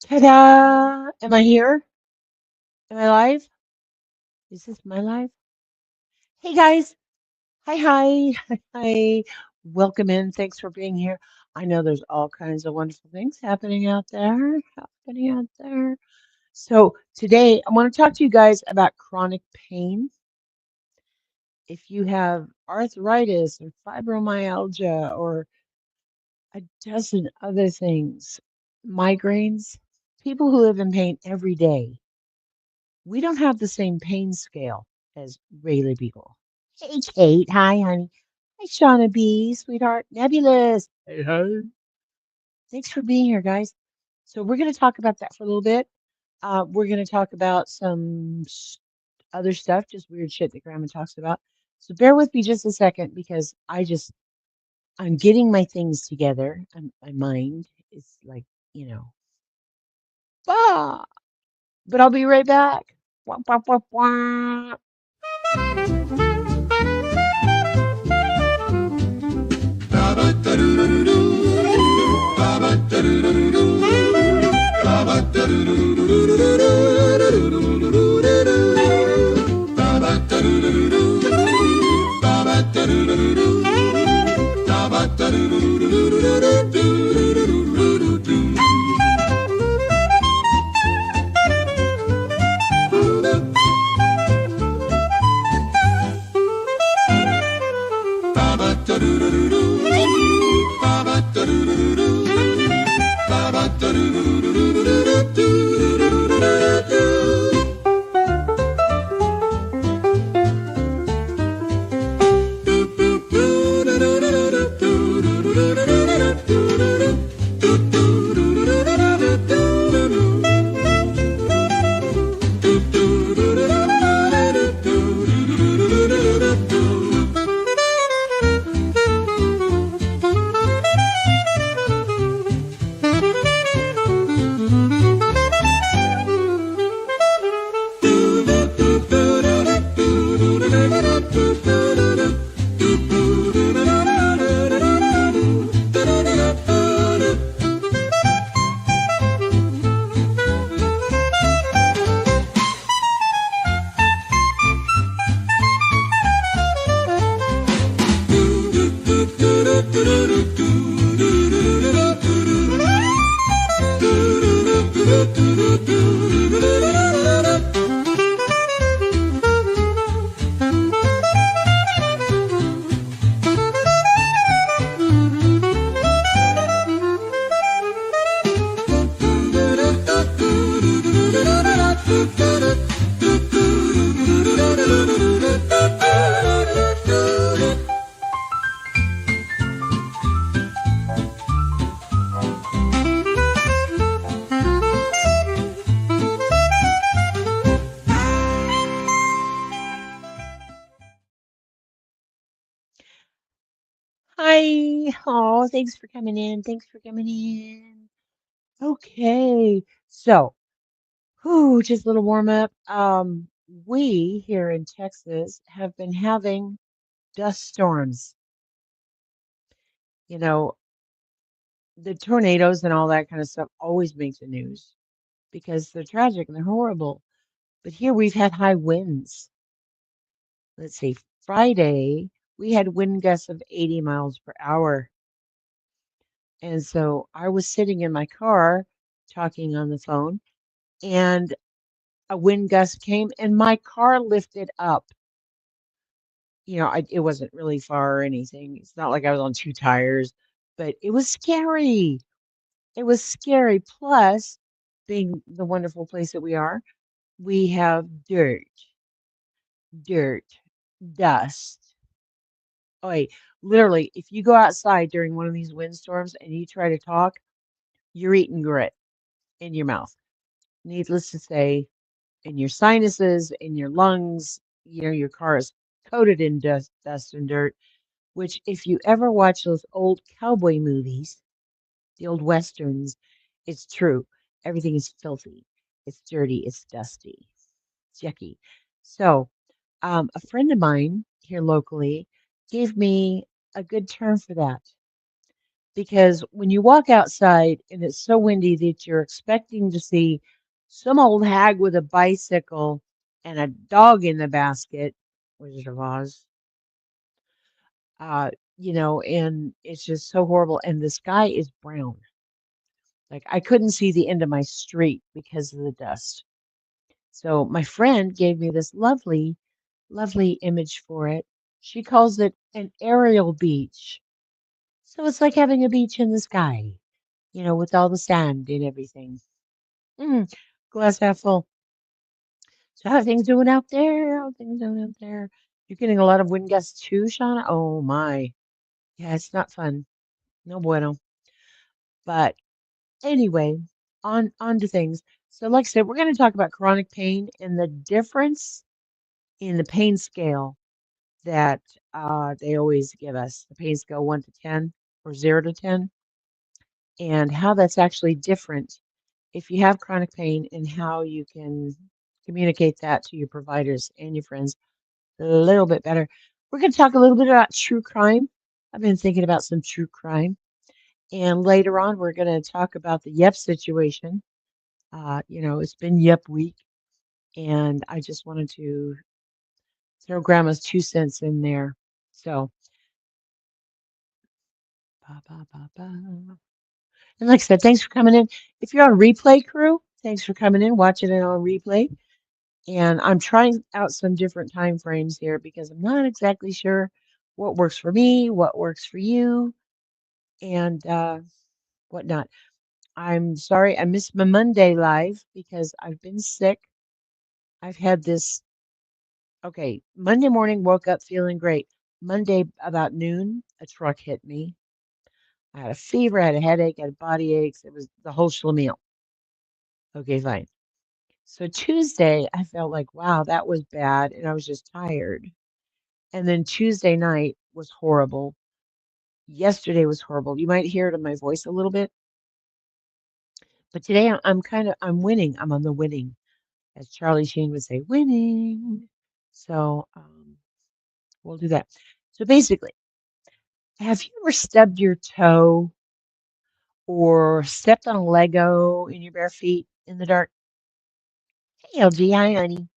Ta-da! Am I here? Am I live? Is this my live? Hey guys! Hi, hi, hi, hi. Welcome in. Thanks for being here. I know there's all kinds of wonderful things happening out there. So today I want to talk to you guys about chronic pain. If you have arthritis or fibromyalgia or a dozen other things, migraines, people who live in pain every day, we don't have the same pain scale as regular people. Hey, Kate. Hi, honey. Hi, Shauna B, sweetheart. Nebulous. Hey, hey. Thanks for being here, guys. So we're going to talk about that for a little bit. We're going to talk about some other stuff, just weird shit that Grandma talks about. So bear with me just a second because I'm getting my things together. My mind is like, you know, ah, but I'll be right back. Wah, wah, wah, wah. Hi. Oh, thanks for coming in. Thanks for coming in. Okay. So, just a little warm up. We here in Texas have been having dust storms. You know, the tornadoes and all that kind of stuff always make the news because they're tragic and they're horrible. But here we've had high winds. Let's see, Friday, we had wind gusts of 80 miles per hour. And so I was sitting in my car talking on the phone, and a wind gust came and my car lifted up. It wasn't really far or anything. It's not like I was on two tires, but it was scary. It was scary. Plus, being the wonderful place that we are, we have dirt, dust. Oh, wait, literally, if you go outside during one of these windstorms and you try to talk, you're eating grit in your mouth. Needless to say, in your sinuses, in your lungs, your car is coated in dust and dirt, which if you ever watch those old cowboy movies, the old westerns, it's true. Everything is filthy. It's dirty. It's dusty. It's yucky. So, a friend of mine here locally gave me a good term for that. because when you walk outside and it's so windy that you're expecting to see some old hag with a bicycle and a dog in the basket, Wizard of Oz, uh, and it's just so horrible. And the sky is brown. Like I couldn't see the end of my street because of the dust. So my friend gave me this lovely, lovely image for it. She calls it an aerial beach. So it's like having a beach in the sky, with all the sand and everything. Mm, glass half full. So how are things doing out there? How are things doing out there? You're getting a lot of wind gusts too, Shauna? Oh my. Yeah, it's not fun. No bueno. But anyway, on to things. So like I said, we're going to talk about chronic pain and the difference in the pain scale that they always give us, the pain scale 1 to 10 or 0 to 10, and how that's actually different if you have chronic pain and how you can communicate that to your providers and your friends a little bit better. We're going to talk a little bit about true crime. I've been thinking about some true crime. And later on, we're going to talk about the Yep situation. It's been Yep week, and I just wanted to throw Grandma's 2 cents in there. So, ba, ba, ba, ba. And like I said, thanks for coming in. If you're on replay crew, thanks for coming in, watching it on replay. And I'm trying out some different time frames here because I'm not exactly sure what works for me, what works for you, and whatnot. I'm sorry I missed my Monday live because I've been sick. I've had this, okay, Monday morning, woke up feeling great. Monday, about noon, a truck hit me. I had a fever, I had a headache, I had body aches. It was the whole schlemiel. Okay, fine. So Tuesday, I felt like, wow, that was bad. And I was just tired. And then Tuesday night was horrible. Yesterday was horrible. You might hear it in my voice a little bit, but today I'm winning. I'm on the winning, as Charlie Sheen would say, winning. So we'll do that. So basically, have you ever stubbed your toe or stepped on a Lego in your bare feet in the dark? Hey, LG, hi, honey.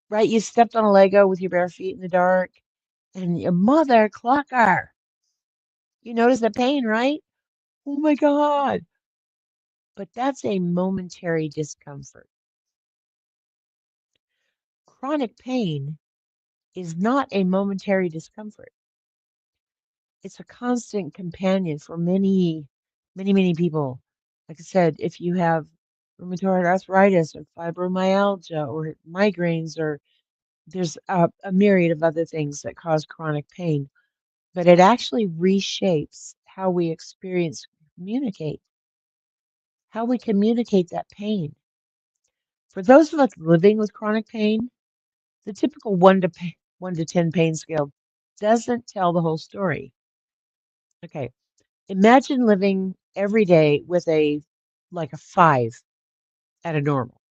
Right? You stepped on a Lego with your bare feet in the dark, and your mother clucker. You notice the pain, right? Oh my God. But that's a momentary discomfort. Chronic pain is not a momentary discomfort. It's a constant companion for many, many, many people. Like I said, if you have rheumatoid arthritis or fibromyalgia or migraines, or there's a myriad of other things that cause chronic pain, but it actually reshapes how we communicate, how we communicate that pain. For those of us living with chronic pain, the typical 1 to 10 pain scale doesn't tell the whole story. Okay, imagine living every day with a 5 at a normal,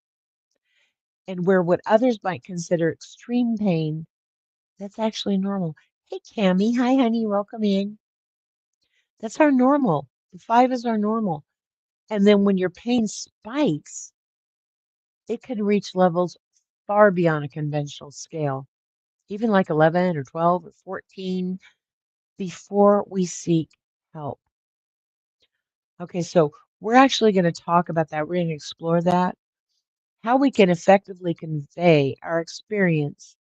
and where what others might consider extreme pain, that's actually normal. Hey, Cammy. Hi, honey. Welcome in. That's our normal. The 5 is our normal. And then when your pain spikes, it can reach levels far beyond a conventional scale, even like 11 or 12 or 14 before we seek help. Okay, so we're actually going to talk about that. We're going to explore that, how we can effectively convey our experience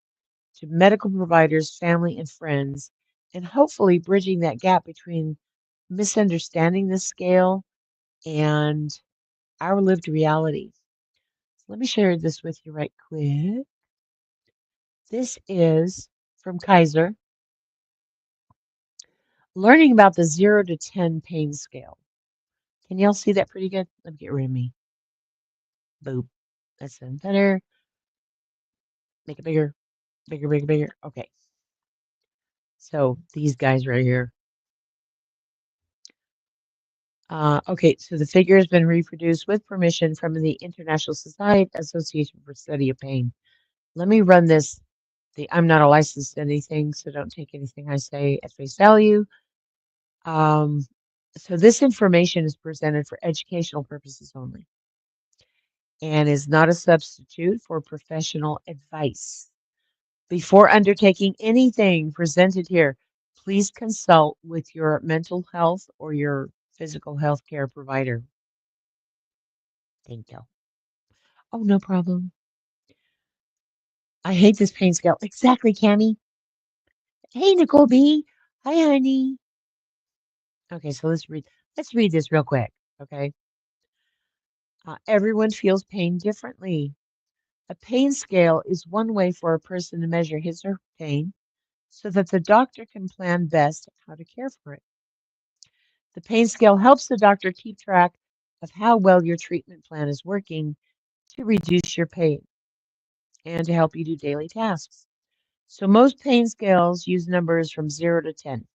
to medical providers, family, and friends, and hopefully bridging that gap between misunderstanding the scale and our lived reality. So let me share this with you right quick. This is from Kaiser, learning about the 0 to 10 pain scale. Can y'all see that pretty good? Let me get rid of me. Boop. That's better. Make it bigger, bigger, bigger, bigger. Okay. So these guys right here. Okay, so the figure has been reproduced with permission from the International Society Association for Study of Pain. Let me run this. I'm not a licensed anything, so don't take anything I say at face value. So this information is presented for educational purposes only and is not a substitute for professional advice. Before undertaking anything presented here, please consult with your mental health or your physical health care provider. Thank you. Oh, no problem. I hate this pain scale. Exactly, Cammy. Hey, Nicole B. Hi, honey. Okay, so let's read this real quick. Okay. Everyone feels pain differently. A pain scale is one way for a person to measure his or her pain so that the doctor can plan best how to care for it. The pain scale helps the doctor keep track of how well your treatment plan is working to reduce your pain and to help you do daily tasks. So most pain scales use numbers from 0 to 10.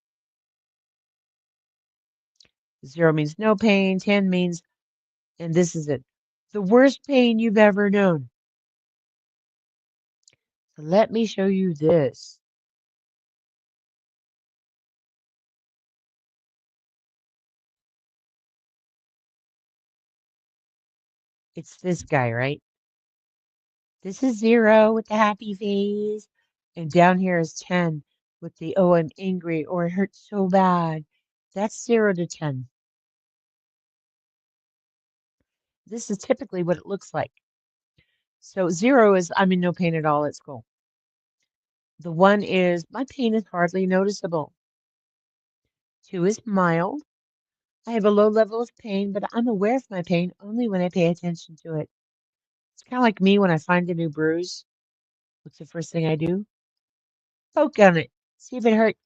0 means no pain, 10 means, and this is it, the worst pain you've ever known. So let me show you this. It's this guy, right? This is 0 with the happy face. And down here is 10 with the, oh, I'm angry or it hurts so bad. That's 0 to 10. This is typically what it looks like. So 0 is I'm in no pain at all at school. The 1 is my pain is hardly noticeable. 2 is mild. I have a low level of pain, but I'm aware of my pain only when I pay attention to it. It's kind of like me when I find a new bruise. What's the first thing I do? Poke on it, see if it hurts.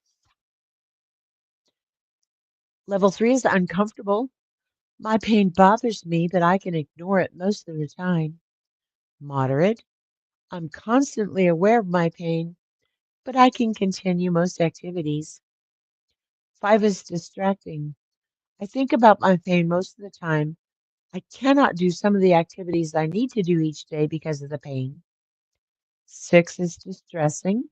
Level 3 is uncomfortable. My pain bothers me, but I can ignore it most of the time. Moderate. I'm constantly aware of my pain, but I can continue most activities. 5 is distracting. I think about my pain most of the time. I cannot do some of the activities I need to do each day because of the pain. 6 is distressing.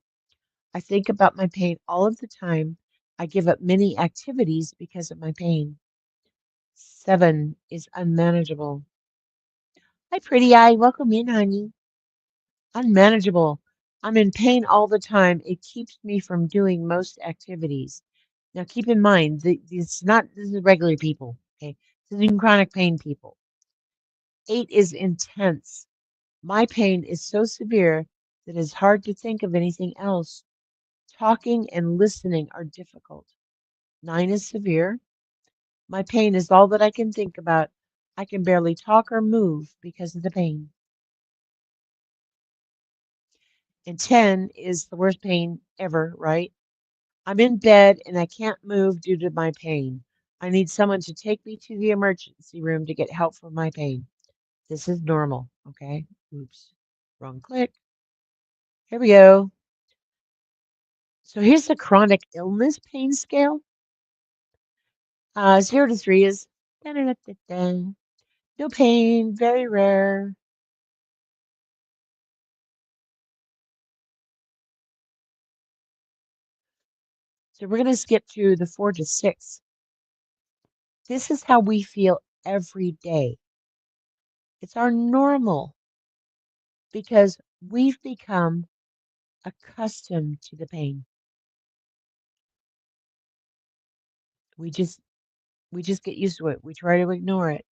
I think about my pain all of the time. I give up many activities because of my pain. 7 is unmanageable. Hi, pretty eye. Welcome in, honey. Unmanageable. I'm in pain all the time. It keeps me from doing most activities. Now, keep in mind, this is regular people, okay? This is chronic pain people. 8 is intense. My pain is so severe that it's hard to think of anything else. Talking and listening are difficult. 9 is severe. My pain is all that I can think about. I can barely talk or move because of the pain. And 10 is the worst pain ever, right? I'm in bed and I can't move due to my pain. I need someone to take me to the emergency room to get help for my pain. This is normal, okay? Oops, wrong click. Here we go. So here's the chronic illness pain scale. 0 to 3 is da-da-da-da-da. No pain, very rare. So we're going to skip to the 4 to 6. This is how we feel every day. It's our normal because we've become accustomed to the pain. We just we just get used to it. We try to ignore it.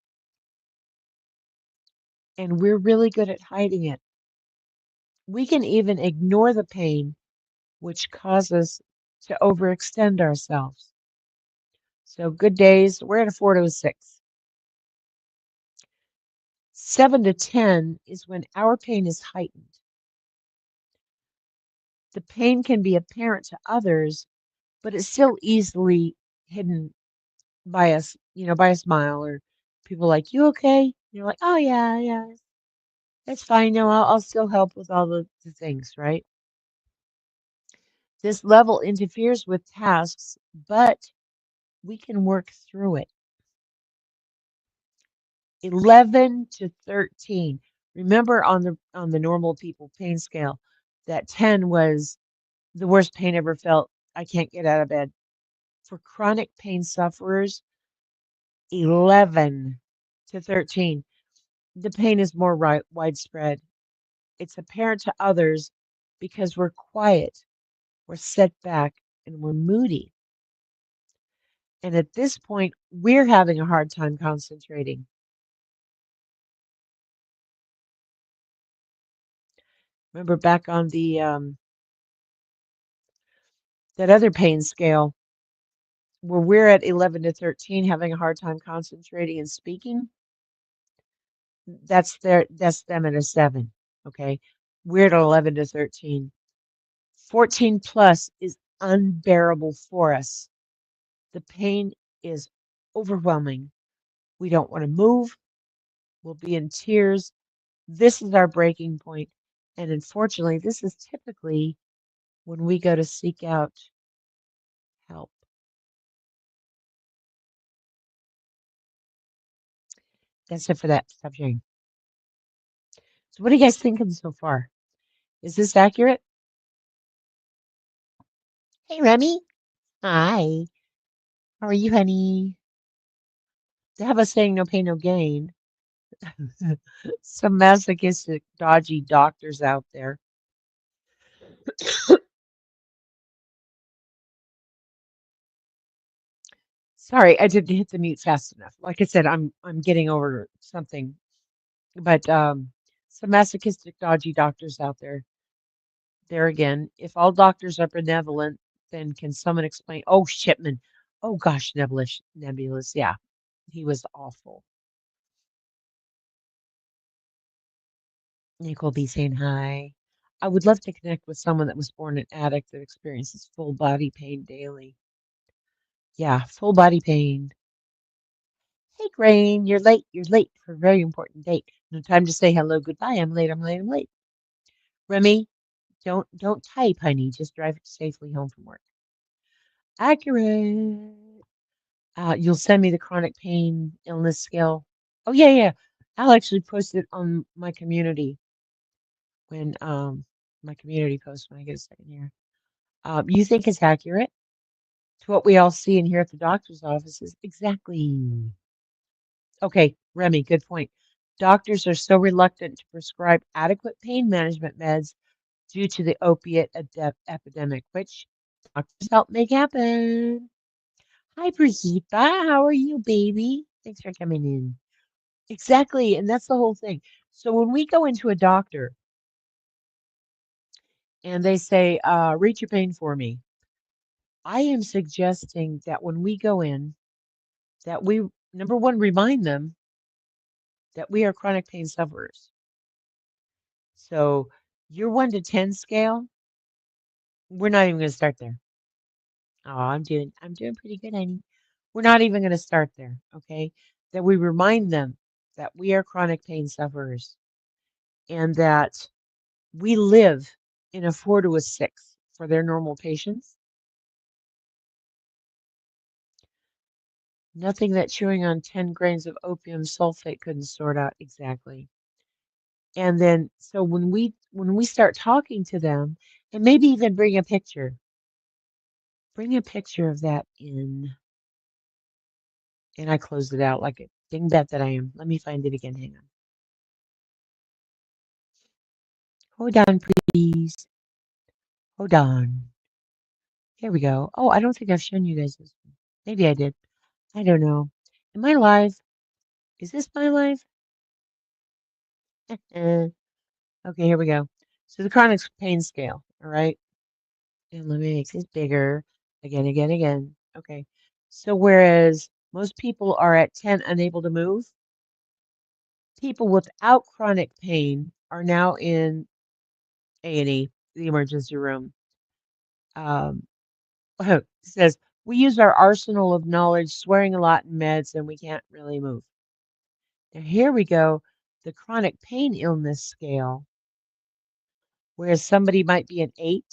And we're really good at hiding it. We can even ignore the pain, which causes to overextend ourselves. So good days, we're at a 4 to a 6. 7 to 10 is when our pain is heightened. The pain can be apparent to others, but it's still easily hidden by us, by a smile or people like, you okay? You're like, oh yeah, yeah, that's fine. No, I'll still help with all the things, right? This level interferes with tasks, but we can work through it. 11 to 13. Remember on the normal people pain scale, that 10 was the worst pain ever felt. I can't get out of bed. For chronic pain sufferers, 11 to 13. The pain is more widespread. It's apparent to others because we're quiet, we're set back, and we're moody. And at this point, we're having a hard time concentrating. Remember back on the that other pain scale where we're at 11 to 13 having a hard time concentrating and speaking, that's them at a 7, okay? We're at 11 to 13. 14 plus is unbearable for us. The pain is overwhelming. We don't want to move. We'll be in tears. This is our breaking point. And unfortunately, this is typically when we go to seek out help. That's it for that. Stop sharing. So, what are you guys thinking so far? Is this accurate? Hey, Remy. Hi. How are you, honey? They have us saying no pain, no gain. Some masochistic, dodgy doctors out there. Sorry, I didn't hit the mute fast enough. Like I said, I'm getting over something. But some masochistic, dodgy doctors out there. There again, if all doctors are benevolent, then can someone explain? Oh, Shipman. Oh gosh, Nebulous. Yeah, he was awful. Nicole B saying hi. I would love to connect with someone that was born an addict that experiences full body pain daily. Yeah, full body pain. Hey, Grain, you're late. You're late for a very important date. No time to say hello, goodbye. I'm late. I'm late. I'm late. Remy, don't type, honey. Just drive safely home from work. Accurate. You'll send me the chronic pain illness scale. Oh yeah, yeah. I'll actually post it on my community when my community post when I get a second here. You think it's accurate to what we all see and hear at the doctor's offices? Exactly. Okay, Remy, good point. Doctors are so reluctant to prescribe adequate pain management meds due to the opiate epidemic, which doctors help make happen. Hi, Brigitte. How are you, baby? Thanks for coming in. Exactly, and that's the whole thing. So when we go into a doctor and they say, "Rate your pain for me," I am suggesting that when we go in, that we number one remind them that we are chronic pain sufferers. So your 1 to 10 scale, we're not even going to start there. Oh, I'm doing pretty good, honey. We're not even going to start there, okay? That we remind them that we are chronic pain sufferers and that we live in a 4 to a 6 for their normal patients. Nothing that chewing on 10 grains of opium sulfate couldn't sort out exactly. And then so when we start talking to them and maybe even bring a picture of that in. And I closed it out like a dingbat that I am. Let me find it again. Hang on. Hold on, please. Hold on. Here we go. Oh, I don't think I've shown you guys this one. Maybe I did. I don't know. Am I live? Is this my live? Okay, here we go. So the chronic pain scale. All right. And let me make this bigger. Again, again, again. Okay. So whereas most people are at 10 unable to move, people without chronic pain are now in A&E, the emergency room. Um, it says we use our arsenal of knowledge, swearing a lot in meds, and we can't really move. Now here we go, the chronic pain illness scale, whereas somebody might be an 8,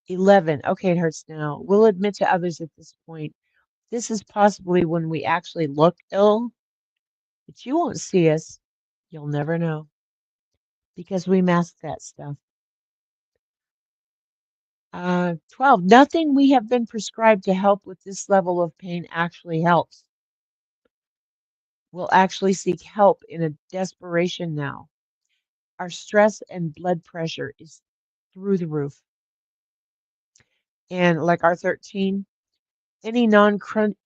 11. Okay, it hurts now. We'll admit to others at this point. This is possibly when we actually look ill, but you won't see us. You'll never know because we mask that stuff. 12. Nothing we have been prescribed to help with this level of pain actually helps. We'll actually seek help in a desperation now. Our stress and blood pressure is through the roof. And like R13, any non-chronic,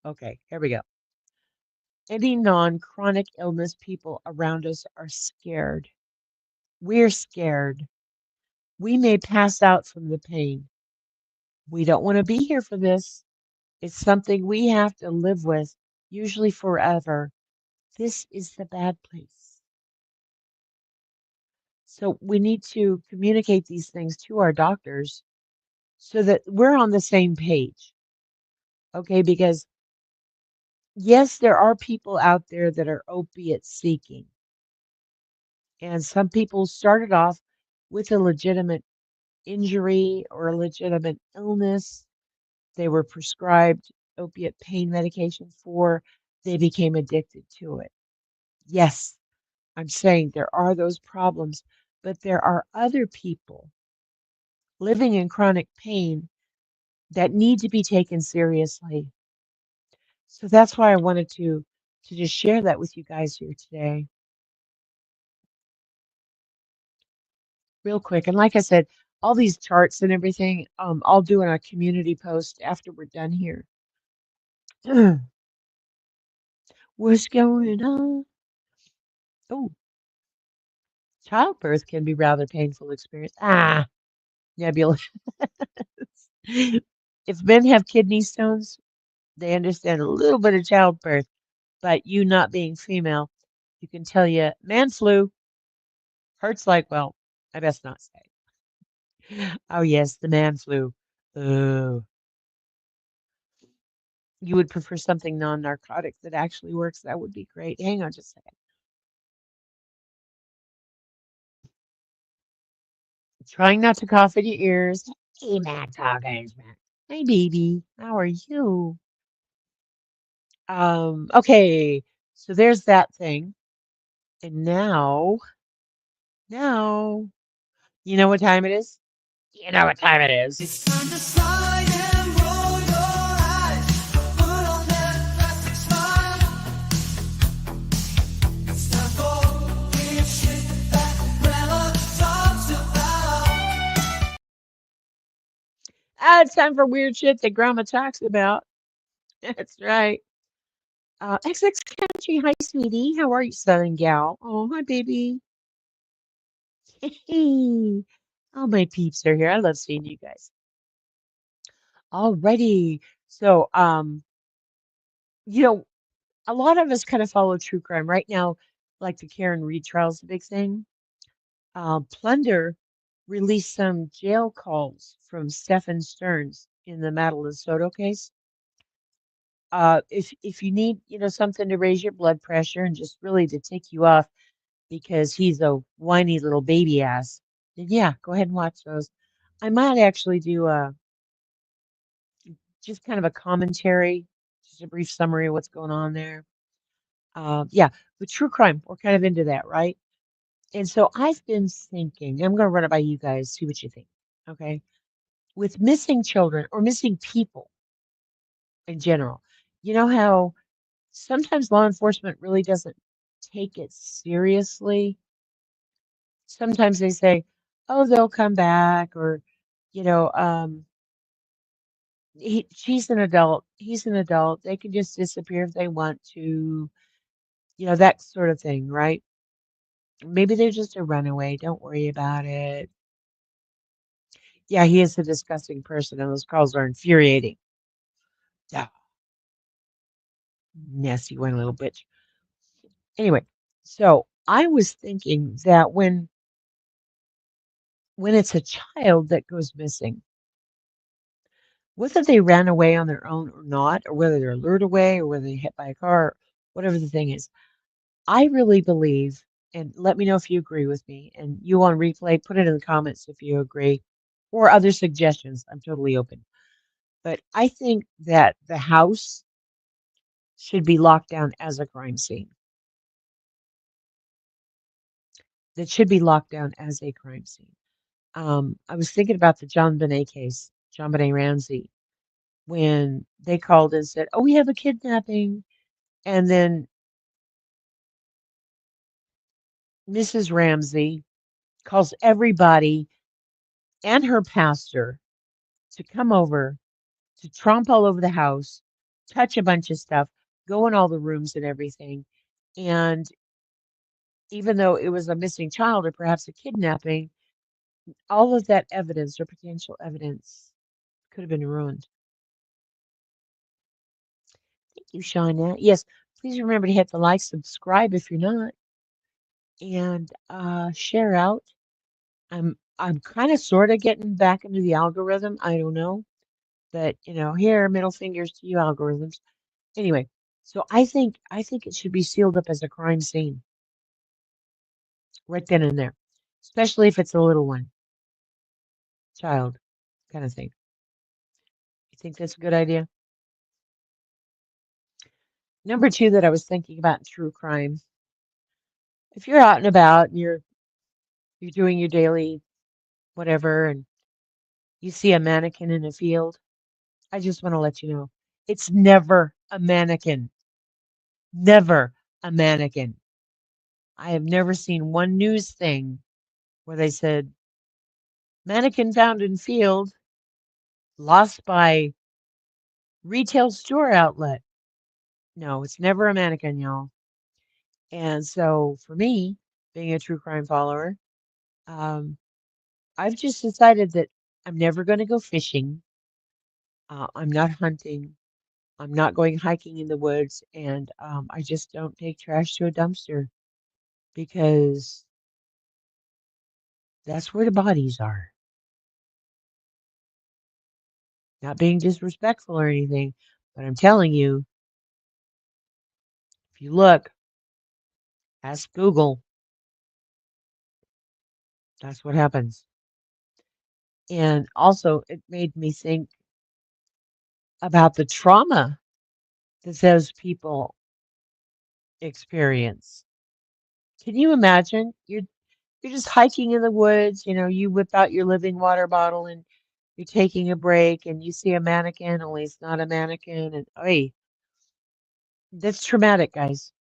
okay, here we go. Any non-chronic illness people around us are scared. We're scared. We may pass out from the pain. We don't want to be here for this. It's something we have to live with, usually forever. This is the bad place. So we need to communicate these things to our doctors so that we're on the same page. Okay, because yes, there are people out there that are opiate seeking. And some people started off with a legitimate injury or a legitimate illness. They were prescribed opiate pain medication for, they became addicted to it. Yes, I'm saying there are those problems, but there are other people living in chronic pain that need to be taken seriously. So that's why I wanted to just share that with you guys here today, real quick. And like I said, all these charts and everything, I'll do in a community post after we're done here. What's going on? Oh, childbirth can be rather painful experience. Nebula. If men have kidney stones, they understand a little bit of childbirth, but you not being female, you can tell you man flu hurts like, well, I best not say. Oh yes, the man flu. Oh, you would prefer something non-narcotic that actually works. That would be great. Hang on just a second. Trying not to cough in your ears. Hey, Matt Coggins, Matt. Hey, baby. How are you? Okay. So there's that thing. And now, you know what time it is? You know what time it is. It's time to slide and roll your eyes. Put on that plastic smile. It's time for weird shit that Grandma talks about. It's time for weird shit that Grandma talks about. That's right. XX Country, hi, sweetie. How are you, Southern gal? Oh, hi, baby. Hey, all my peeps are here. I love seeing you guys. Alrighty. So, you know, a lot of us kind of follow true crime right now, like the Karen Reed trial is a big thing. Plunder released some jail calls from Stephen Stearns in the Madeline Soto case. If you need, something to raise your blood pressure and just really to take you off because he's a whiny little baby ass, then yeah, go ahead and watch those. I might actually do just kind of a commentary, just a brief summary of what's going on there. Yeah, but true crime, we're kind of into that, right? And so I've been thinking, I'm going to run it by you guys, see what you think. Okay. With missing children or missing people in general, you know how sometimes law enforcement really doesn't take it seriously. Sometimes they say, oh, they'll come back, or, you know, she's an adult, he's an adult, they can just disappear if they want to, that sort of thing, right? Maybe they're just a runaway, don't worry about it. Yeah, he is a disgusting person, and those calls are infuriating. Yeah, nasty one little bitch. Anyway, so I was thinking that when it's a child that goes missing, whether they ran away on their own or not, or whether they're lured away, or whether they hit by a car, whatever the thing is, I really believe, and let me know if you agree with me, and you on replay, put it in the comments if you agree, or other suggestions. I'm totally open. But I think that the house should be locked down as a crime scene. that should be locked down as a crime scene. I was thinking about the John Bonet case, John Bonet Ramsey, when they called and said, "Oh, we have a kidnapping," and then Mrs. Ramsey calls everybody and her pastor to come over to tromp all over the house, touch a bunch of stuff, go in all the rooms and everything. And even though it was a missing child or perhaps a kidnapping, all of that evidence or potential evidence could have been ruined. Thank you, Shauna. Yes, please remember to hit the like, subscribe if you're not, and share out. I'm kind of sort of getting back into the algorithm. I don't know, but here, middle fingers to you, algorithms. Anyway, so I think it should be sealed up as a crime scene right then and there, especially if it's a little one, child kind of thing. You think that's a good idea? Number two that I was thinking about in true crime. If you're out and about and you're doing your daily whatever and you see a mannequin in a field, I just want to let you know it's never a mannequin. Never a mannequin. I have never seen one news thing where they said mannequin found in field lost by retail store outlet. No, it's never a mannequin, y'all. And so for me, being a true crime follower, um, I've just decided that I'm never going to go fishing. I'm not hunting. I'm not going hiking in the woods. And I just don't take trash to a dumpster because that's where the bodies are. Not being disrespectful or anything, but I'm telling you, if you look, ask Google, that's what happens. And also, it made me think about the trauma that those people experience. Can you imagine? You're just hiking in the woods, you whip out your living water bottle and you're taking a break and you see a mannequin, only it's not a mannequin, and hey, that's traumatic, guys.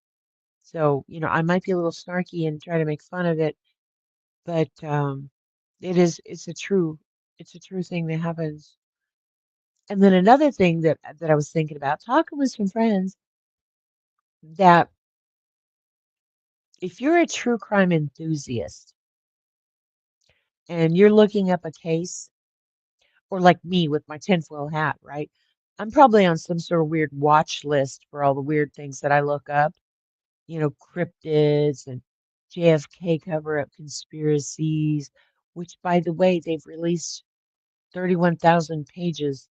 So, I might be a little snarky and try to make fun of it, but it's a true thing that happens. And then another thing that I was thinking about, talking with some friends, that if you're a true crime enthusiast and you're looking up a case, or like me with my tinfoil hat, right? I'm probably on some sort of weird watch list for all the weird things that I look up, cryptids and JFK cover up conspiracies, which, by the way, they've released 31,000 pages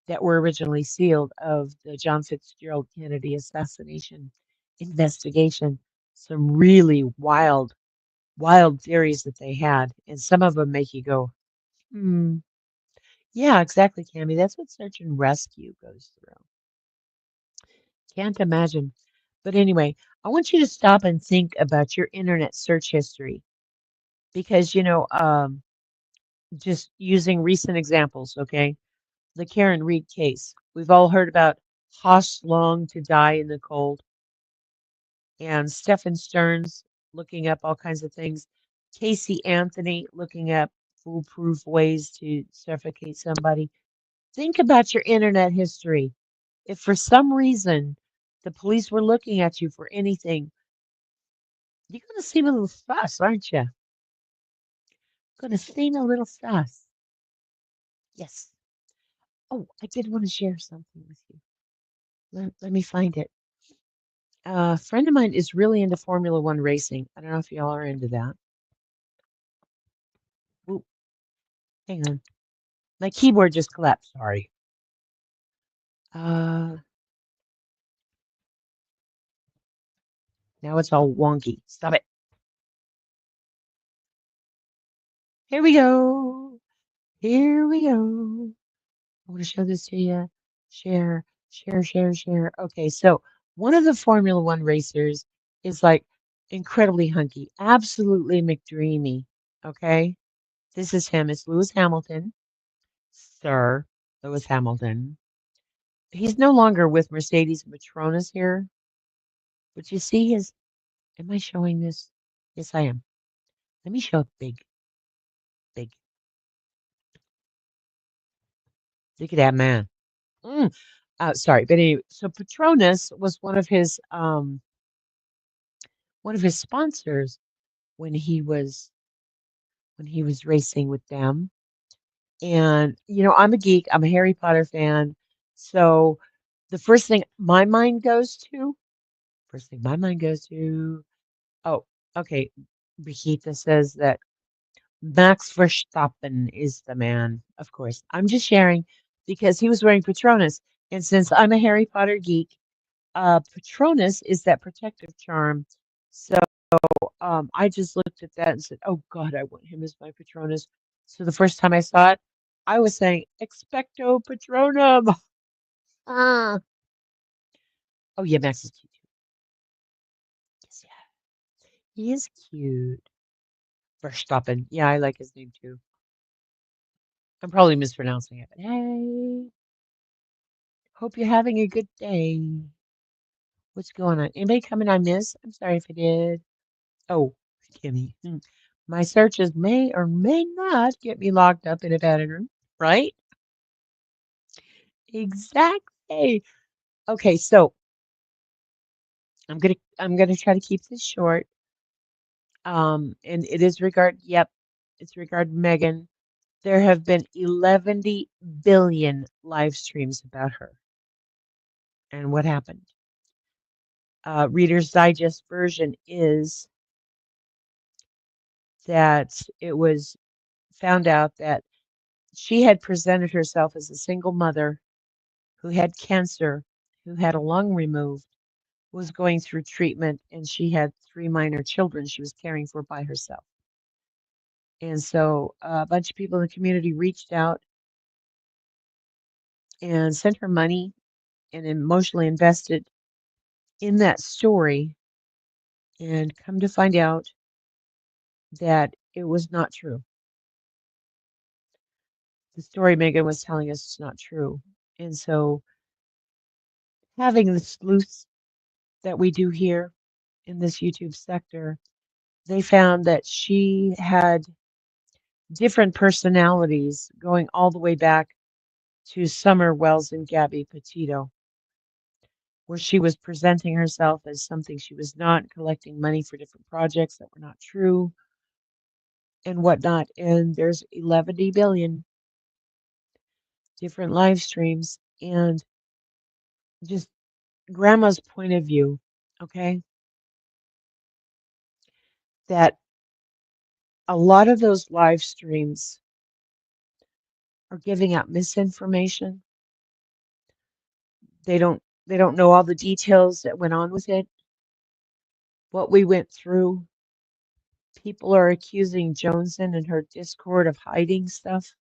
that were originally sealed of the John Fitzgerald Kennedy assassination investigation. Some really wild, wild theories that they had, and some of them make you go, hmm. Yeah, exactly, Cammy. That's what search and rescue goes through. Can't imagine. But anyway, I want you to stop and think about your internet search history because, just using recent examples, okay? The Karen Reed case. We've all heard about Hoss Long to die in the cold and Stephen Stearns looking up all kinds of things. Casey Anthony looking up foolproof ways to suffocate somebody. Think about your internet history. If for some reason the police were looking at you for anything, you're going to seem a little sus, aren't you? Going to seem a little sus. Yes. Oh, I did want to share something with you. Let me find it. A friend of mine is really into Formula One racing. I don't know if y'all are into that. Ooh, hang on. My keyboard just collapsed. Sorry. Uh, Now it's all wonky. Stop it. Here we go. Here we go. I want to show this to you. Share, share, share, share. Okay, so one of the Formula One racers is like incredibly hunky, absolutely McDreamy. Okay, this is him. It's Lewis Hamilton, Sir Lewis Hamilton. He's no longer with Mercedes and Petronas here, but you see his. Am I showing this? Yes, I am. Let me show it big, big. Look at that man. Mm. Sorry, but anyway, so Petronas was one of his sponsors when he was racing with them. And I'm a geek. I'm a Harry Potter fan. So the first thing my mind goes to, oh, okay. Brigitte says that Max Verstappen is the man. Of course, I'm just sharing because he was wearing Patronus, and since I'm a Harry Potter geek, Patronus is that protective charm. So I just looked at that and said, "Oh God, I want him as my Patronus." So the first time I saw it, I was saying "Expecto Patronum." Ah. Oh yeah, Max is cute too. Yes, yeah, he is cute. Verstappen. Yeah, I like his name too. I'm probably mispronouncing it, but hey, hope you're having a good day. What's going on? Anybody coming I miss? I'm sorry if I did. Oh, Kimmy. My searches may or may not get me locked up in a padded room, right? Exactly. Okay, so I'm gonna try to keep this short. And it is it's regard Megan. There have been 11 billion live streams about her and what happened. Reader's Digest version is that it was found out that she had presented herself as a single mother who had cancer, who had a lung removed, was going through treatment, and she had three minor children she was caring for by herself. And so a bunch of people in the community reached out and sent her money and emotionally invested in that story. And come to find out that it was not true. The story Megan was telling us is not true. And so having the sleuths that we do here in this YouTube sector, they found that she had different personalities going all the way back to Summer Wells and Gabby Petito, where she was presenting herself as something she was not, collecting money for different projects that were not true and whatnot. And there's 11 billion different live streams and just grandma's point of view, okay, that a lot of those live streams are giving out misinformation. They don't know all the details that went on with it, what we went through. People are accusing Johnson and her Discord of hiding stuff.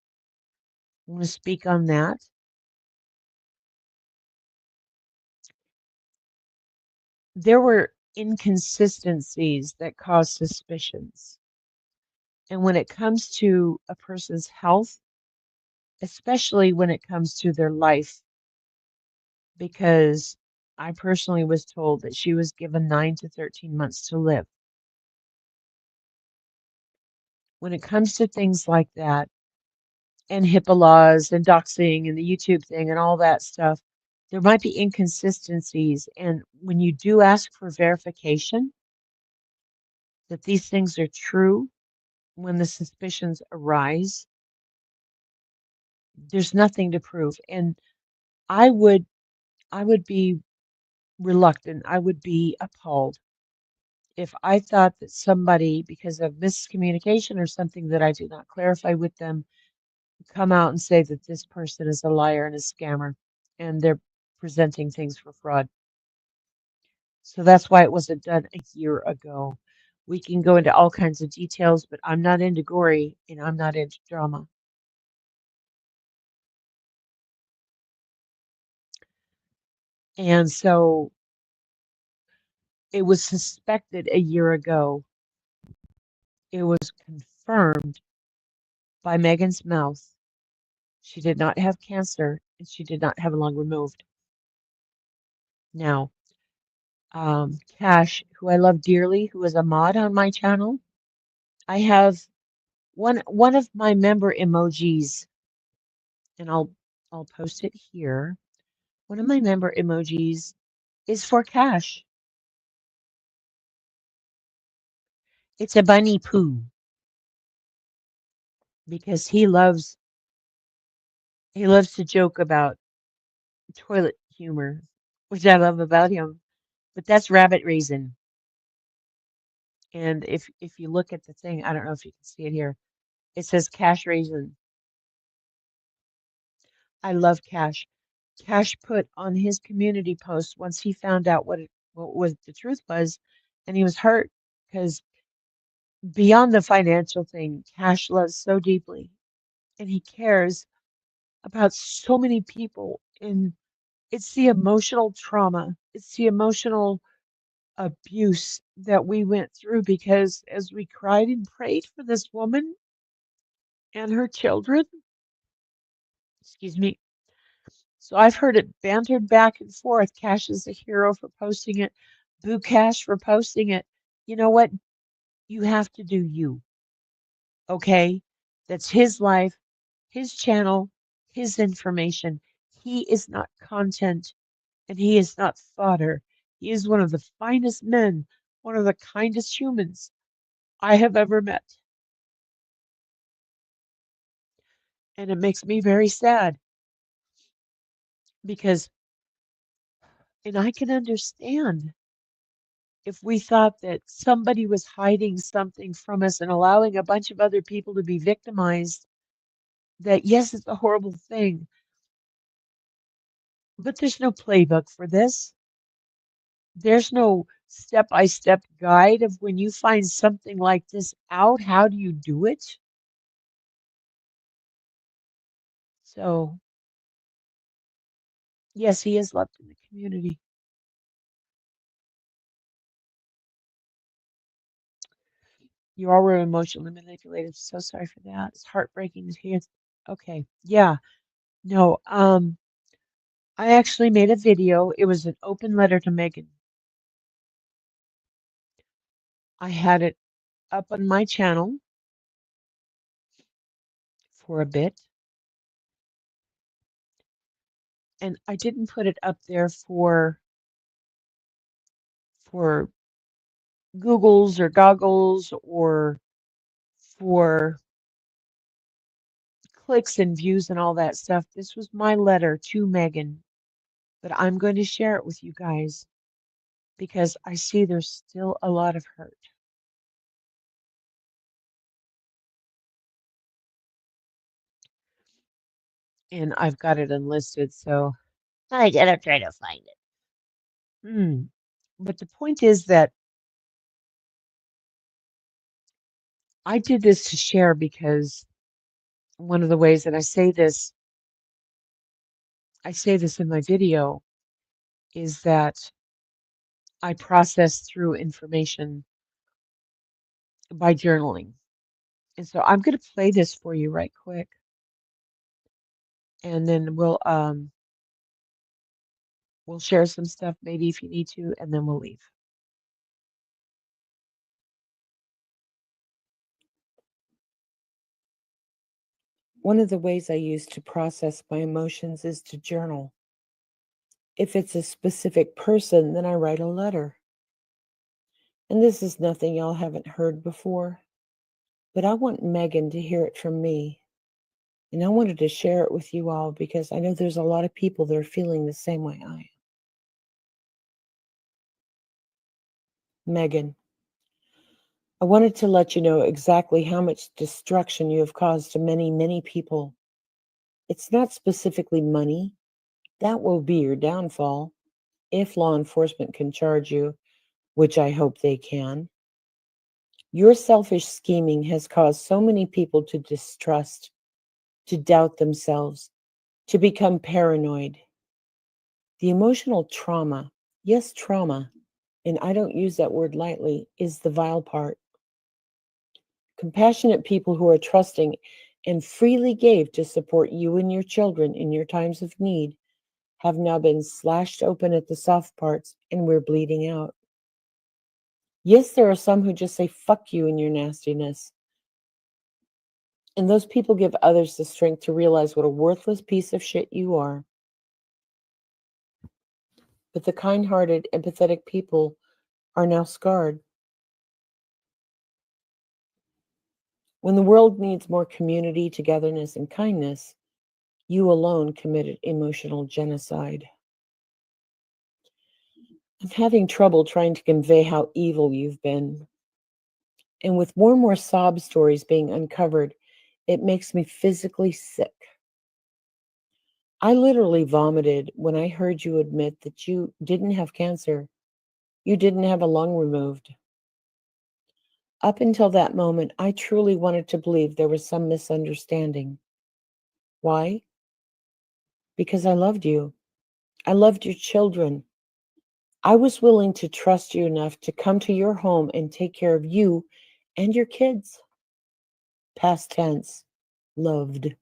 I want to speak on that. There were inconsistencies that caused suspicions. And when it comes to a person's health, especially when it comes to their life, because I personally was told that she was given 9 to 13 months to live. When it comes to things like that, and HIPAA laws and doxing and the YouTube thing and all that stuff, there might be inconsistencies. And when you do ask for verification that these things are true, when the suspicions arise, there's nothing to prove. And I would I would be reluctant. I would be appalled if I thought that somebody, because of miscommunication or something that I did not clarify with them, come out and say that this person is a liar and a scammer and they're presenting things for fraud. So that's why it wasn't done a year ago. We can go into all kinds of details, but I'm not into gory and I'm not into drama. And so It was suspected a year ago. It was confirmed by Megan's mouth. She did not have cancer and she did not have a lung removed. Now, Cash, who I love dearly, who is a mod on my channel, I have one of my member emojis, and I'll post it here. One of my member emojis is for Cash. It's a bunny poo because he loves to joke about toilet humor, which I love about him. But that's rabbit raisin. And if you look at the thing, I don't know if you can see it here. It says Cash Raisin. I love Cash. Cash put on his community post once he found out what was the truth was, and he was hurt because beyond the financial thing, Cash loves so deeply, and he cares about so many people. And it's the emotional trauma, it's the emotional abuse that we went through because as we cried and prayed for this woman and her children, excuse me. So I've heard it bantered back and forth. Cash is a hero for posting it. Boo Cash for posting it. You know what? You have to do you. Okay? That's his life, his channel, his information. He is not content and he is not fodder. He is one of the finest men, one of the kindest humans I have ever met. And it makes me very sad because, and I can understand if we thought that somebody was hiding something from us and allowing a bunch of other people to be victimized, that yes, it's a horrible thing, but there's no playbook for this. There's no step-by-step guide of when you find something like this out, how do you do it? So, yes, he is loved in the community. You all were emotionally manipulated. So sorry for that. It's heartbreaking to hear. Okay. Yeah. No. I actually made a video. It was an open letter to Megan. I had it up on my channel for a bit, and I didn't put it up there for Googles or goggles or for clicks and views and all that stuff. This was my letter to Megan, but I'm going to share it with you guys because I see there's still a lot of hurt. And I've got it unlisted, so I gotta try to find it. But the point is that I did this to share because one of the ways that I say this in my video, is that I process through information by journaling. And so I'm going to play this for you right quick, and then we'll share some stuff maybe if you need to, and then we'll leave. One of the ways I use to process my emotions is to journal. If it's a specific person, then I write a letter. And this is nothing y'all haven't heard before, but I want Megan to hear it from me. And I wanted to share it with you all because I know there's a lot of people that are feeling the same way I am. Megan, I wanted to let you know exactly how much destruction you have caused to many, many people. It's not specifically money. That will be your downfall if law enforcement can charge you, which I hope they can. Your selfish scheming has caused so many people to distrust, to doubt themselves, to become paranoid. The emotional trauma, yes, trauma, and I don't use that word lightly, is the vile part. Compassionate people who are trusting and freely gave to support you and your children in your times of need have now been slashed open at the soft parts and we're bleeding out. Yes, there are some who just say fuck you and your nastiness. And those people give others the strength to realize what a worthless piece of shit you are. But the kind hearted, empathetic people are now scarred. When the world needs more community, togetherness, and kindness, you alone committed emotional genocide. I'm having trouble trying to convey how evil you've been. And with more and more sob stories being uncovered, it makes me physically sick. I literally vomited when I heard you admit that you didn't have cancer. You didn't have a lung removed. Up until that moment, I truly wanted to believe there was some misunderstanding. Why? Because I loved you. I loved your children. I was willing to trust you enough to come to your home and take care of you and your kids. Past tense, loved.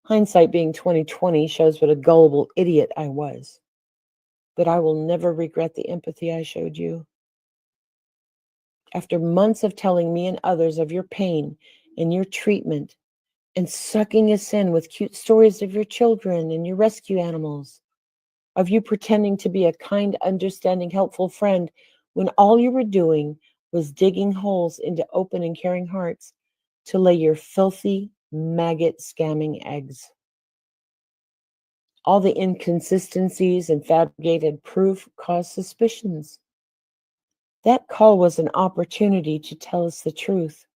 Hindsight being 2020 shows what a gullible idiot I was. But I will never regret the empathy I showed you. After months of telling me and others of your pain and your treatment and sucking us in with cute stories of your children and your rescue animals, of you pretending to be a kind, understanding, helpful friend when all you were doing was digging holes into open and caring hearts to lay your filthy, maggot scamming eggs. All the inconsistencies and fabricated proof caused suspicions. That call was an opportunity to tell us the truth.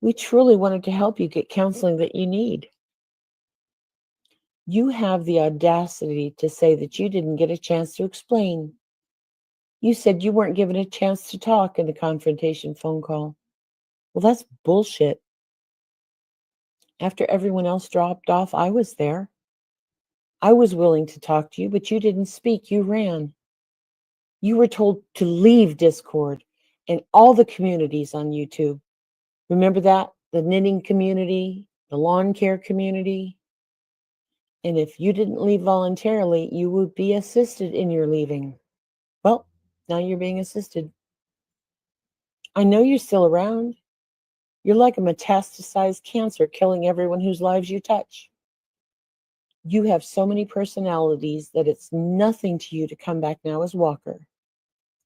We truly wanted to help you get counseling that you need. You have the audacity to say that you didn't get a chance to explain. You said you weren't given a chance to talk in the confrontation phone call. Well, that's bullshit. After everyone else dropped off, I was there. I was willing to talk to you, but you didn't speak. You ran. You were told to leave Discord and all the communities on YouTube. Remember that? The knitting community, the lawn care community. And if you didn't leave voluntarily, you would be assisted in your leaving. Well, now you're being assisted. I know you're still around. You're like a metastasized cancer killing everyone whose lives you touch. You have so many personalities that it's nothing to you to come back now as Walker.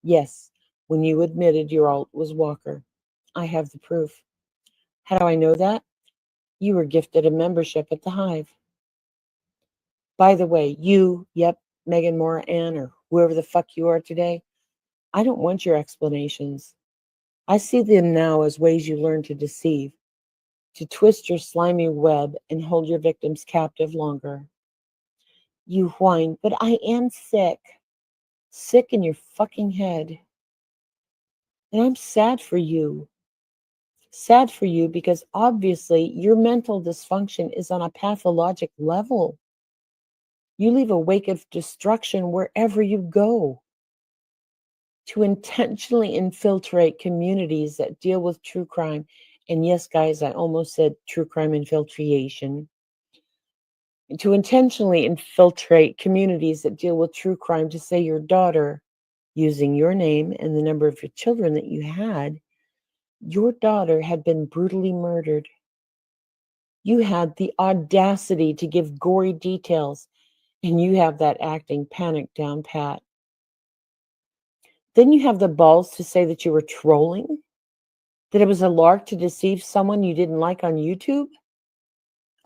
Yes, when you admitted your alt was Walker. I have the proof. How do I know that? You were gifted a membership at the Hive. By the way, Megan Moran, or whoever the fuck you are today, I don't want your explanations. I see them now as ways you learn to deceive, to twist your slimy web and hold your victims captive longer. You whine, but I am sick. Sick in your fucking head. And I'm sad for you. Sad for you because obviously your mental dysfunction is on a pathologic level. You leave a wake of destruction wherever you go. To intentionally infiltrate communities that deal with true crime, and yes, guys, I almost said true crime infiltration. To intentionally infiltrate communities that deal with true crime to say your daughter, using your name and the number of your children that you had, your daughter had been brutally murdered. You had the audacity to give gory details, and you have that acting panic down pat. Then you have the balls to say that you were trolling, that it was a lark to deceive someone you didn't like on YouTube.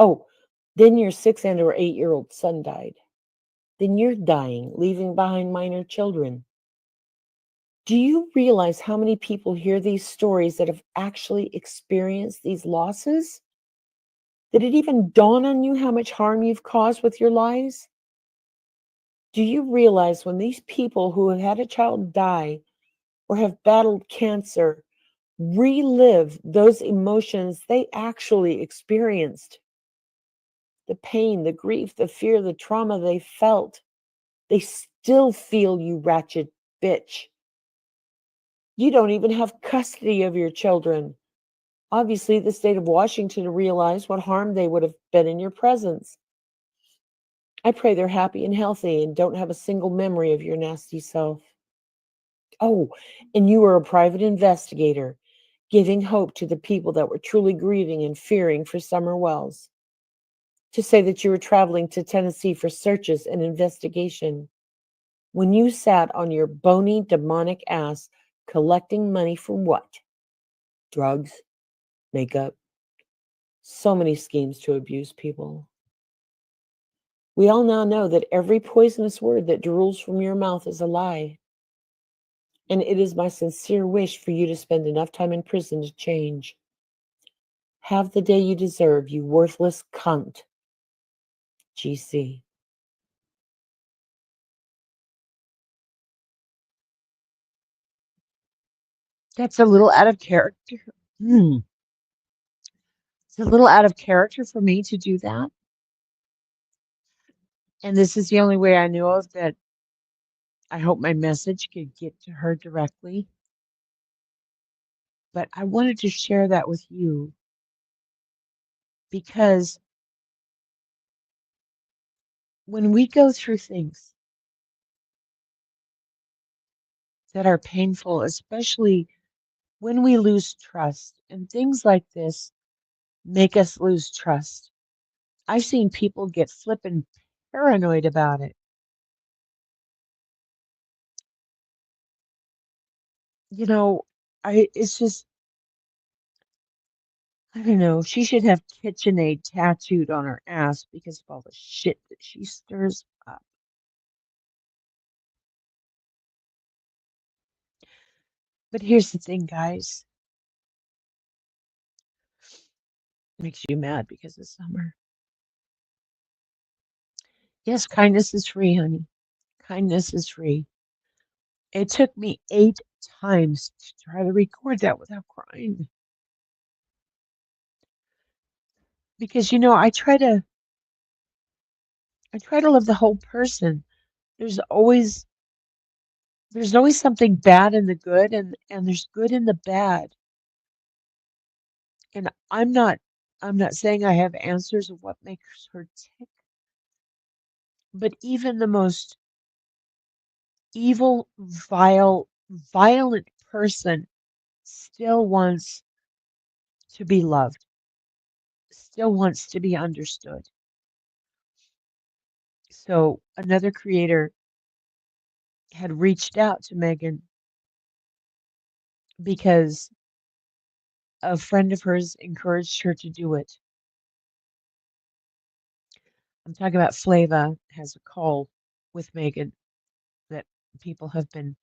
Oh, then your 6 and or 8-year-old son died. Then you're dying, leaving behind minor children. Do you realize how many people hear these stories that have actually experienced these losses? Did it even dawn on you how much harm you've caused with your lies? Do you realize when these people who have had a child die or have battled cancer relive those emotions they actually experienced? The pain, the grief, the fear, the trauma they felt, they still feel you ratchet bitch. You don't even have custody of your children. Obviously, the state of Washington realized what harm they would have been in your presence. I pray they're happy and healthy and don't have a single memory of your nasty self. Oh, and you were a private investigator, giving hope to the people that were truly grieving and fearing for Summer Wells. To say that you were traveling to Tennessee for searches and investigation when you sat on your bony, demonic ass collecting money for what? Drugs, makeup, so many schemes to abuse people. We all now know that every poisonous word that drools from your mouth is a lie. And it is my sincere wish for you to spend enough time in prison to change. Have the day you deserve, you worthless cunt. GC. That's a little out of character. It's a little out of character for me to do that. And this is the only way I knew of that I hope my message could get to her directly. But I wanted to share that with you because when we go through things that are painful, especially when we lose trust, and things like this make us lose trust. I've seen people get flippin' paranoid about it. You know, it's just, I don't know. She should have KitchenAid tattooed on her ass because of all the shit that she stirs up. But here's the thing, guys. Makes you mad because it's summer. Yes, kindness is free, honey. Kindness is free. It took me 8 times to try to record that without crying. Because I try to love the whole person. There's always there's always something bad in the good and there's good in the bad. And I'm not saying I have answers of what makes her tick, but even the most evil, vile, violent person still wants to be loved, still wants to be understood. So another creator had reached out to Megan because a friend of hers encouraged her to do it. I'm talking about Flava has a call with Megan that people have been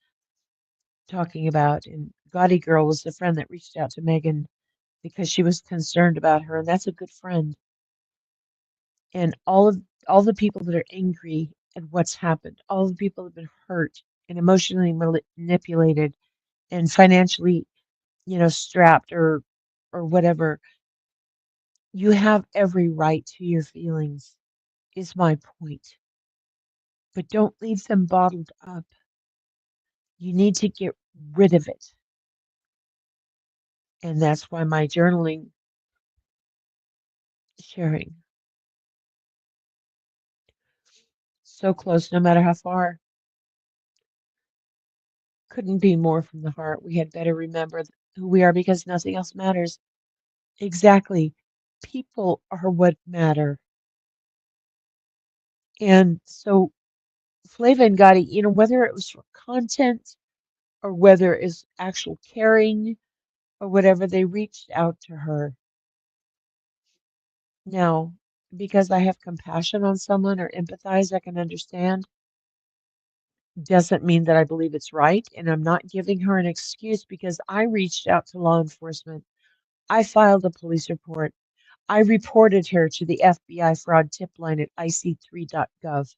talking about, and Gaudy Girl was the friend that reached out to Megan because she was concerned about her, and that's a good friend. And all the people that are angry at what's happened, all the people that have been hurt and emotionally manipulated and financially, strapped or whatever, you have every right to your feelings, is my point. But don't leave them bottled up. You need to get rid of it. And that's why my journaling sharing so close, no matter how far, couldn't be more from the heart. We had better remember who we are because nothing else matters. Exactly. People are what matter. And so Flava and Gotti, whether it was for content or whether it's actual caring or whatever, they reached out to her. Now, because I have compassion on someone or empathize, I can understand, doesn't mean that I believe it's right. And I'm not giving her an excuse because I reached out to law enforcement. I filed a police report. I reported her to the FBI fraud tip line at ic3.gov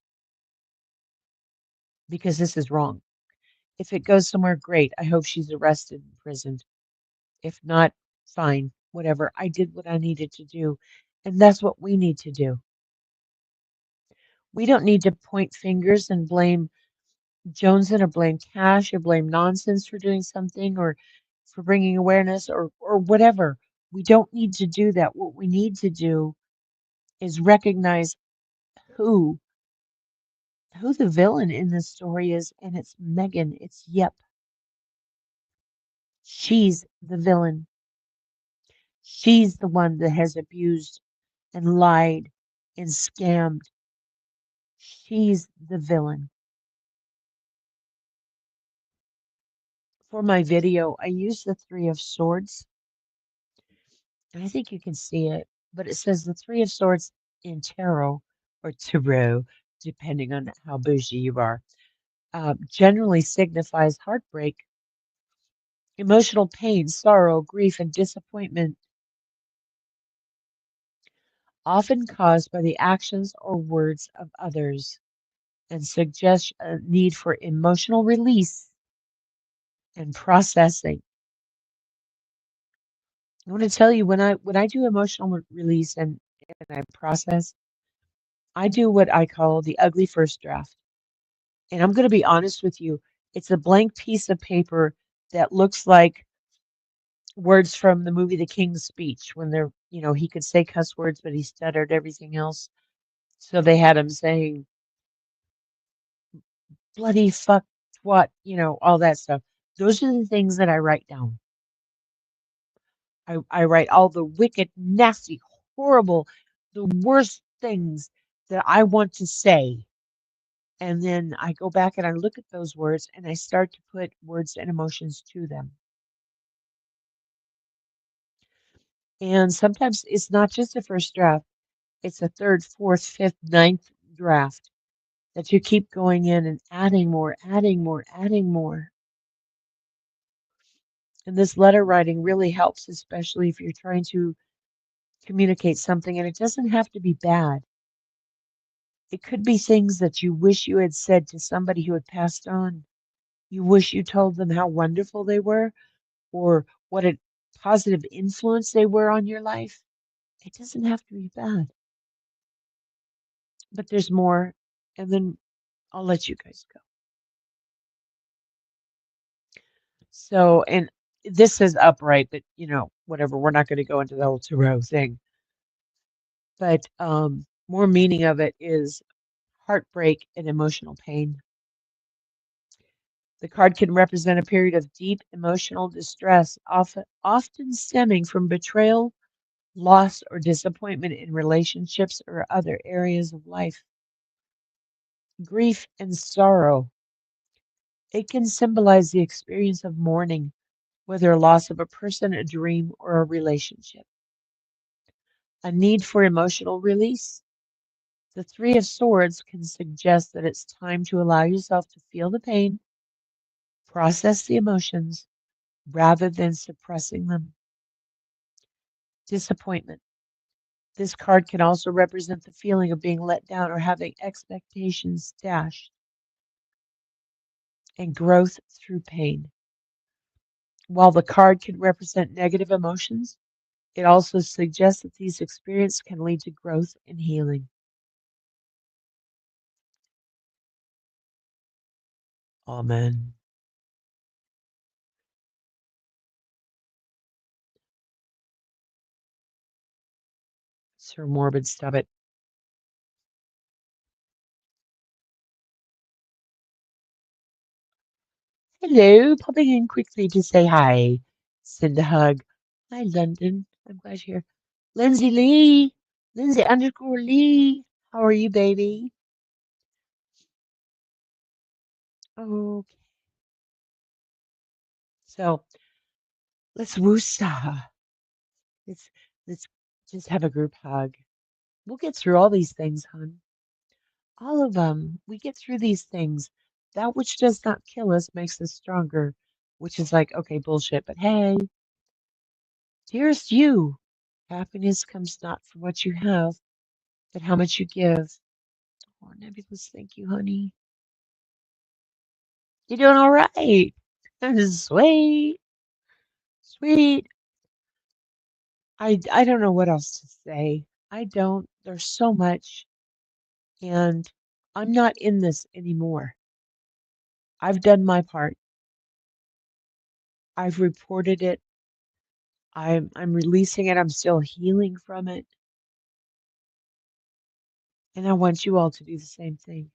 because this is wrong. If it goes somewhere, great. I hope she's arrested and imprisoned. If not, fine, whatever. I did what I needed to do. And that's what we need to do. We don't need to point fingers and blame Jonesing or blame cash or blame nonsense for doing something or for bringing awareness or whatever. We don't need to do that. What we need to do is recognize who who the villain in this story is, and it's Megan. It's Yep. She's the villain. She's the one that has abused and lied and scammed. She's the villain. For my video, I used the Three of Swords. And I think you can see it, but it says the Three of Swords in tarot, depending on how bougie you are, generally signifies heartbreak, emotional pain, sorrow, grief, and disappointment, often caused by the actions or words of others, and suggests a need for emotional release and processing. I want to tell you when I do emotional release and I process, I do what I call the ugly first draft. And I'm going to be honest with you, it's a blank piece of paper that looks like words from the movie The King's Speech when he could say cuss words, but he stuttered everything else. So they had him saying bloody fuck what, all that stuff. Those are the things that I write down. I write all the wicked, nasty, horrible, the worst things that I want to say. And then I go back and I look at those words and I start to put words and emotions to them. And sometimes it's not just a first draft, it's a third, fourth, fifth, ninth draft that you keep going in and adding more, adding more, adding more. And this letter writing really helps, especially if you're trying to communicate something. And it doesn't have to be bad, it could be things that you wish you had said to somebody who had passed on. You wish you told them how wonderful they were or what a positive influence they were on your life. It doesn't have to be bad, but there's more. And then I'll let you guys go. So, and this is upright, but whatever. We're not going to go into the whole tarot thing. But more meaning of it is heartbreak and emotional pain. The card can represent a period of deep emotional distress, often stemming from betrayal, loss, or disappointment in relationships or other areas of life. Grief and sorrow. It can symbolize the experience of mourning, whether a loss of a person, a dream, or a relationship. A need for emotional release. The Three of Swords can suggest that it's time to allow yourself to feel the pain, process the emotions, rather than suppressing them. Disappointment. This card can also represent the feeling of being let down or having expectations dashed, and growth through pain. While the card can represent negative emotions, it also suggests that these experiences can lead to growth and healing. Amen. Sir Morbid Stubbit. Hello, popping in quickly to say hi. Send a hug. Hi, London. I'm glad you're here. Lindsay Lee. Lindsay_Lee. How are you, baby? Okay. So let's woosah. Let's let's just have a group hug. We'll get through all these things, hon. All of them. We get through these things. That which does not kill us makes us stronger, which is like, okay, bullshit. But hey, dearest you, happiness comes not from what you have, but how much you give. Oh, Nebulous, thank you, honey. You're doing all right. Sweet, sweet. I don't know what else to say. I don't. There's so much, and I'm not in this anymore. I've done my part. I've reported it. I'm releasing it. I'm still healing from it. And I want you all to do the same thing.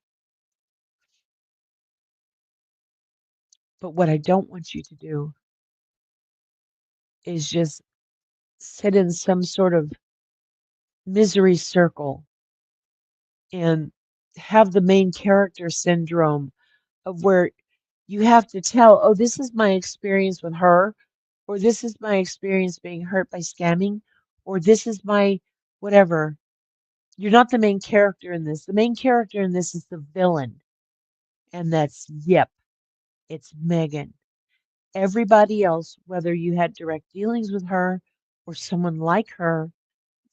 But what I don't want you to do is just sit in some sort of misery circle and have the main character syndrome of where you have to tell, oh, this is my experience with her, or this is my experience being hurt by scamming, or this is my whatever. You're not the main character in this. The main character in this is the villain, and that's Yep, it's Megan. Everybody else, whether you had direct dealings with her or someone like her,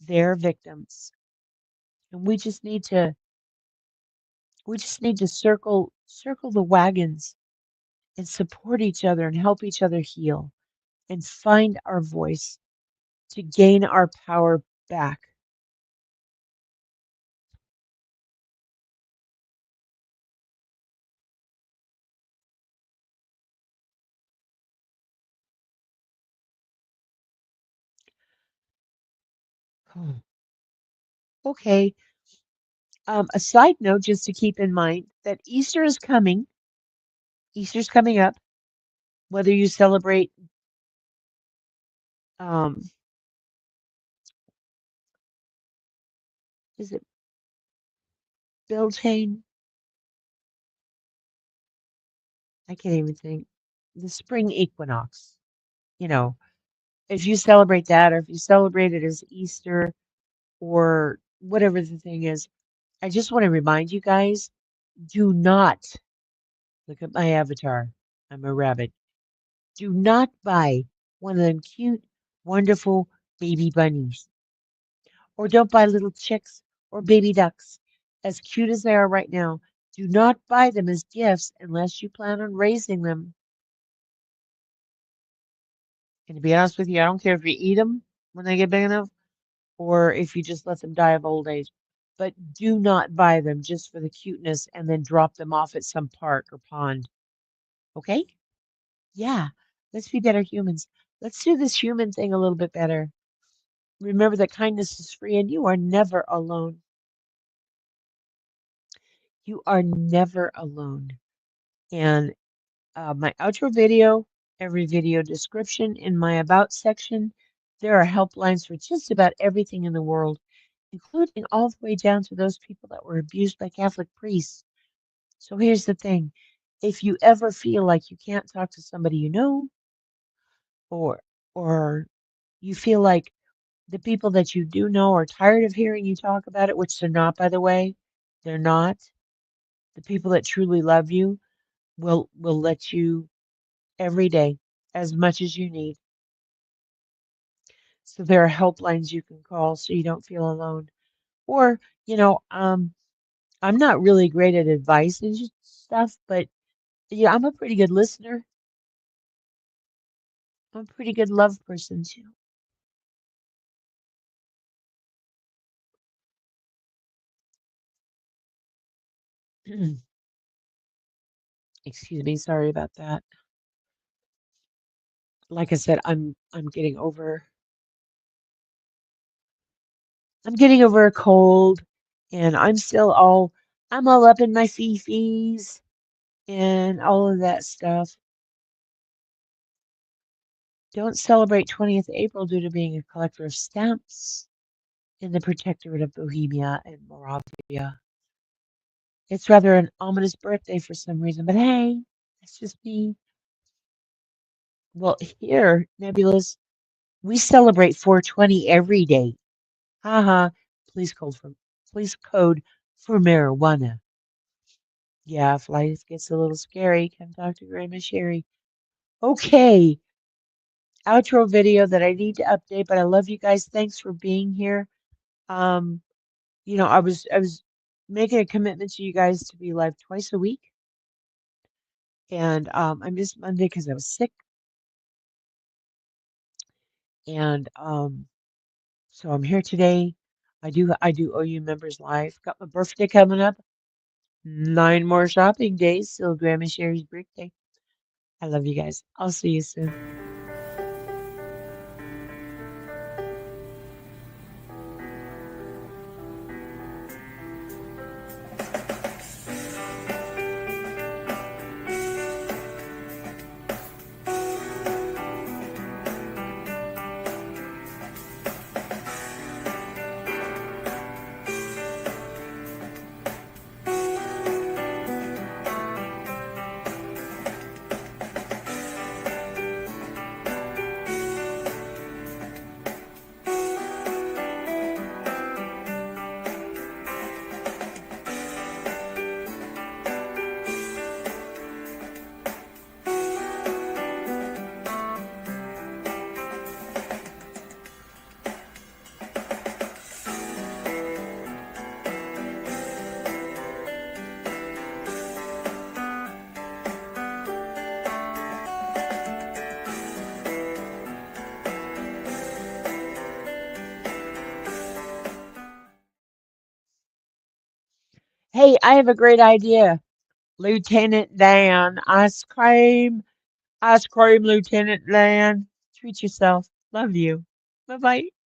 they're victims. And we just need to circle the wagons and support each other and help each other heal and find our voice to gain our power back. Oh, okay. A side note, just to keep in mind that Easter is coming. Easter's coming up. Whether you celebrate, um, is it Beltane? I can't even think. The spring equinox. You know, if you celebrate that, or if you celebrate it as Easter, or whatever the thing is, I just want to remind you guys: do not look at my avatar. I'm a rabbit. Do not buy one of them cute, wonderful baby bunnies. Or don't buy little chicks or baby ducks. As cute as they are right now, do not buy them as gifts unless you plan on raising them. And to be honest with you, I don't care if you eat them when they get big enough or if you just let them die of old age. But do not buy them just for the cuteness and then drop them off at some park or pond. Okay? Yeah. Let's be better humans. Let's do this human thing a little bit better. Remember that kindness is free and you are never alone. You are never alone. And my outro video, every video description in my about section, there are helplines for just about everything in the world, including all the way down to those people that were abused by Catholic priests. So here's the thing. If you ever feel like you can't talk to somebody you know, or or you feel like the people that you do know are tired of hearing you talk about it, which they're not, by the way, they're not. The people that truly love you will let you every day as much as you need. So there are helplines you can call so you don't feel alone. Or, you know, I'm not really great at advice and stuff, but yeah, I'm a pretty good listener. I'm a pretty good love person too. Excuse me, sorry about that. Like I said, I'm getting over a cold and I'm all up in my fee-fees and all of that stuff. Don't celebrate 20th April due to being a collector of stamps in the Protectorate of Bohemia and Moravia. It's rather an ominous birthday for some reason, but hey, that's just me. Well, here, Nebulous, we celebrate 420 every day. Haha, please code for marijuana. Yeah, if life gets a little scary, come talk to Grandma Sherry. Okay, outro video that I need to update, but I love you guys. Thanks for being here. Um, I was making a commitment to you guys to be live twice a week, and I missed Monday because I was sick, and so I'm here today. I do OU members live. Got my birthday coming up. 9 more shopping days till Grandma Sherry's birthday. I love you guys. I'll see you soon. Hey, I have a great idea. Lieutenant Dan, ice cream, Lieutenant Dan. Treat yourself. Love you. Bye bye.